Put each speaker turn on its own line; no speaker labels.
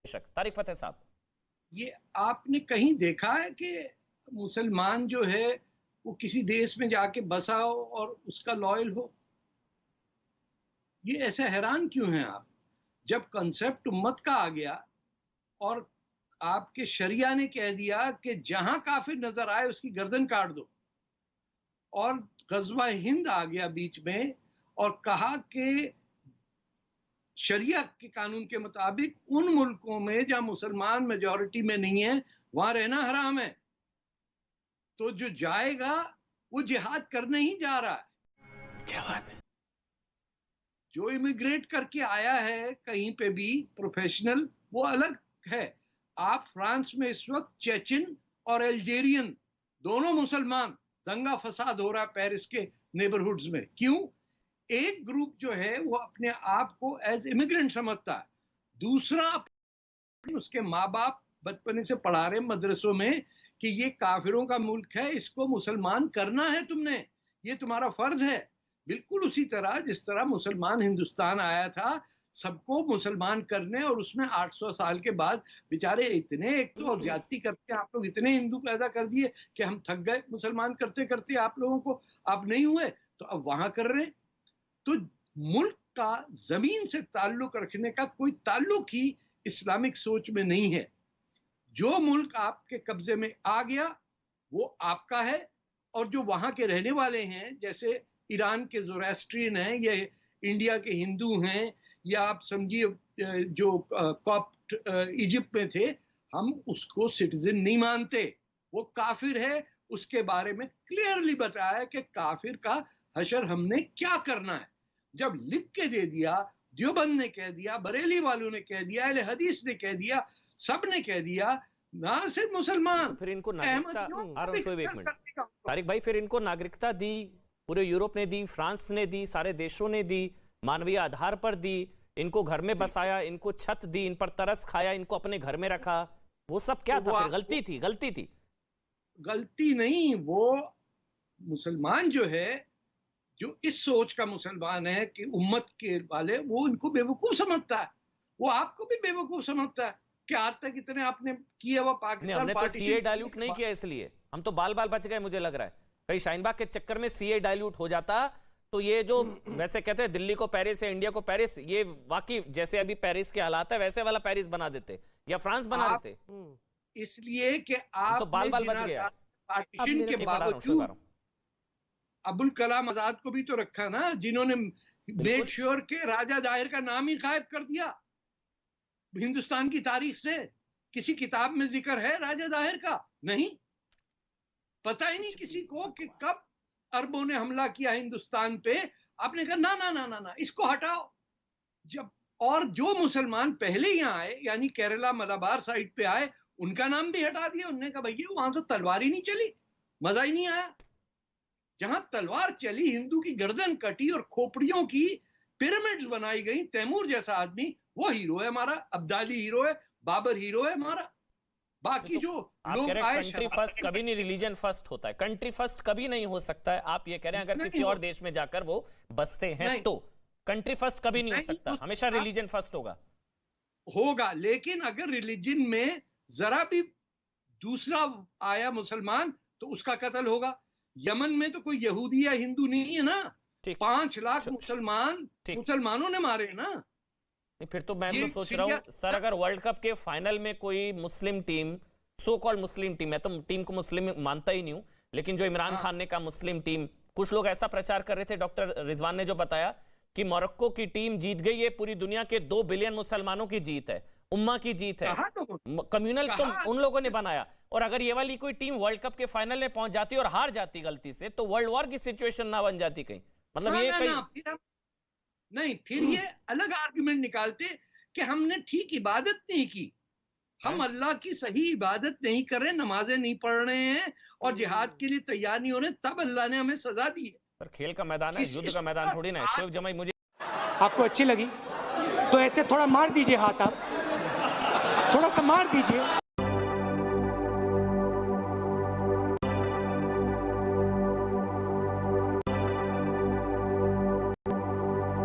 तारिक फतेह साहब,
ये आपने कहीं देखा है कि मुसलमान जो है वो किसी देश में जाके बसा हो और उसका लॉयल हो? ये ऐसे हैरान क्यों हैं आप? जब कंसेप्ट उम्मत का आ गया और आपके शरिया ने कह दिया कि जहां काफिर नजर आए उसकी गर्दन काट दो, और गजवा हिंद आ गया बीच में और कहा कि शरिया के कानून के मुताबिक उन मुल्कों में जहां मुसलमान मेजॉरिटी में नहीं है वहां रहना हराम है, तो जो जाएगा वो जिहाद करने ही जा रहा है।
क्या बात है।
जो इमिग्रेट करके आया है कहीं पे भी प्रोफेशनल, वो अलग है। आप फ्रांस में इस वक्त चेचन और अल्जेरियन दोनों मुसलमान, दंगा फसाद हो रहा है पेरिस के नेबरहुड्स में। क्यों? एक ग्रुप जो है वो अपने आप को एज इमिग्रेंट समझता है, दूसरा उसके माँ बाप बचपन से पढ़ा रहे मदरसों में कि ये काफिरों का मुल्क है, इसको मुसलमान करना है तुमने, ये तुम्हारा फर्ज है। बिल्कुल उसी तरह जिस तरह मुसलमान हिंदुस्तान आया था सबको मुसलमान करने, और उसमें 800 साल के बाद बेचारे इतने, एक तो ज्यादती करते आप लोग, इतने हिंदू पैदा कर दिए कि हम थक गए मुसलमान करते करते आप लोगों को, अब नहीं हुए तो अब वहां कर रहे हैं। तो मुल्क का जमीन से ताल्लुक रखने का कोई ताल्लुक ही इस्लामिक सोच में नहीं है। जो मुल्क आपके कब्जे में आ गया वो आपका है, और जो वहां के रहने वाले हैं, जैसे ईरान के ज़ोरास्ट्रियन हैं, या इंडिया के हिंदू हैं, या आप समझिए जो कॉप्ट इजिप्ट में थे, हम उसको सिटीजन नहीं मानते, वो काफिर है। उसके बारे में क्लियरली बताया कि काफिर का हशर हमने क्या करना है। जब लिख के दे दिया, देवबंद ने कह दिया, बरेली वालों ने कह दिया, अहले हदीस ने कह दिया, सब ने कह दिया, ना सिर्फ मुसलमान,
तो फिर इनको नागरिकता, तारिक भाई, फिर इनको नागरिकता दी, पूरे यूरोप ने दी, फ्रांस ने दी, सारे देशों ने दी, मानवीय आधार पर दी, इनको घर में बसाया, इनको छत दी, इन पर तरस खाया, इनको अपने घर में रखा। वो सब क्या था? फिर गलती थी? गलती थी?
गलती नहीं, वो मुसलमान जो है, जो इस सोच का मुसलमान है कि उम्मत के वाले, वो इनको बेवकूफ समझता है। वो आपको भी बेवकूफ समझता है कि आज तक इतने आपने किया हुआ पाकिस्तान
हमने तो सीए डाइल्यूट नहीं किया, इसलिए हम तो बाल बाल बच गए। मुझे लग रहा है कहीं शाहीनबाग के चक्कर में सीए डाइल्यूट हो जाता तो ये जो वैसे कहते हैं दिल्ली को पेरिस है, इंडिया को पेरिस, ये वाकई जैसे अभी पेरिस के हालात है वैसे वाला पेरिस बना देते या फ्रांस बना देते।
इसलिए कि आप
तो बाल बाल बच गया।
पार्टीशन के बावजूद अबुल कलाम आजाद को भी तो रखा ना, जिन्होंने मेड श्योर के राजा जाहिर का नाम ही गायब कर दिया हिंदुस्तान की तारीख से। किसी किताब में जिक्र है राजा जाहिर का? नहीं, पता ही नहीं किसी को कि कब अरबों ने हमला किया हिंदुस्तान पे। आपने कहा ना ना ना ना ना, इसको हटाओ। जब और जो मुसलमान पहले यहाँ आए, यानी केरला मलाबार साइड पे आए, उनका नाम भी हटा दिया। उन्होंने कहा भैया वहां तो तलवार ही नहीं चली, मजा ही नहीं आया। जहां तलवार चली, हिंदू की गर्दन कटी और खोपड़ियों की पिरामिड्स बनाई गई, तैमूर जैसा आदमी वो हीरो है हमारा, अब्दाली हीरो है, बाबर हीरो है हमारा। बाकी जो लोग आए,
कंट्री फर्स्ट कभी नहीं रिलीजन फर्स्ट होता है, कंट्री फर्स्ट कभी नहीं हो सकता है। आप ये कह रहे हैं अगर किसी और देश में जाकर वो बसते हैं तो कंट्री फर्स्ट कभी नहीं हो सकता, हमेशा रिलीजन फर्स्ट होगा।
लेकिन अगर रिलीजन में जरा भी दूसरा आया मुसलमान तो उसका कत्ल होगा। यमन में तो कोई यहूदी या हिंदू नहीं है ना, 5 लाख मुसलमानों ने मारे ना।
फिर तो मैं तो सोच रहा हूं सर, अगर वर्ल्ड कप के फाइनल में कोई मुस्लिम टीम, सो कॉल्ड मुस्लिम टीम, मैं तो टीम को मुस्लिम मानता ही नहीं हूं, लेकिन जो इमरान खान ने कहा मुस्लिम टीम, कुछ लोग ऐसा प्रचार कर रहे थे, डॉक्टर रिजवान ने जो बताया कि मोरक्को की टीम जीत गई, ये पूरी दुनिया के 2 बिलियन मुसलमानों की जीत है, उम्मा की जीत है, कम्युनल तो उन लोगों ने बनाया। और अगर ये वाली कोई टीम वर्ल्ड कप के फाइनल में पहुंच जाती और हार जाती गलती से, तो वर्ल्ड वॉर की सिचुएशन ना बन जाती कहीं? मतलब ये कहीं
नहीं, फिर ये अलग आर्गुमेंट निकालते कि हमने ठीक इबादत नहीं की, हम अल्लाह की सही इबादत नहीं कर रहे, नमाजें नहीं पढ़ रहे हैं और जिहाद के लिए तैयार नहीं हो रहे, तब अल्लाह ने हमें सजा दी है।
पर खेल का मैदान है, युद्ध का मैदान थोड़ी ना है। शिव जमाई, मुझे
आपको अच्छी लगी तो ऐसे थोड़ा मार दीजिए हाथ, आप थोड़ा सा मार दीजिए।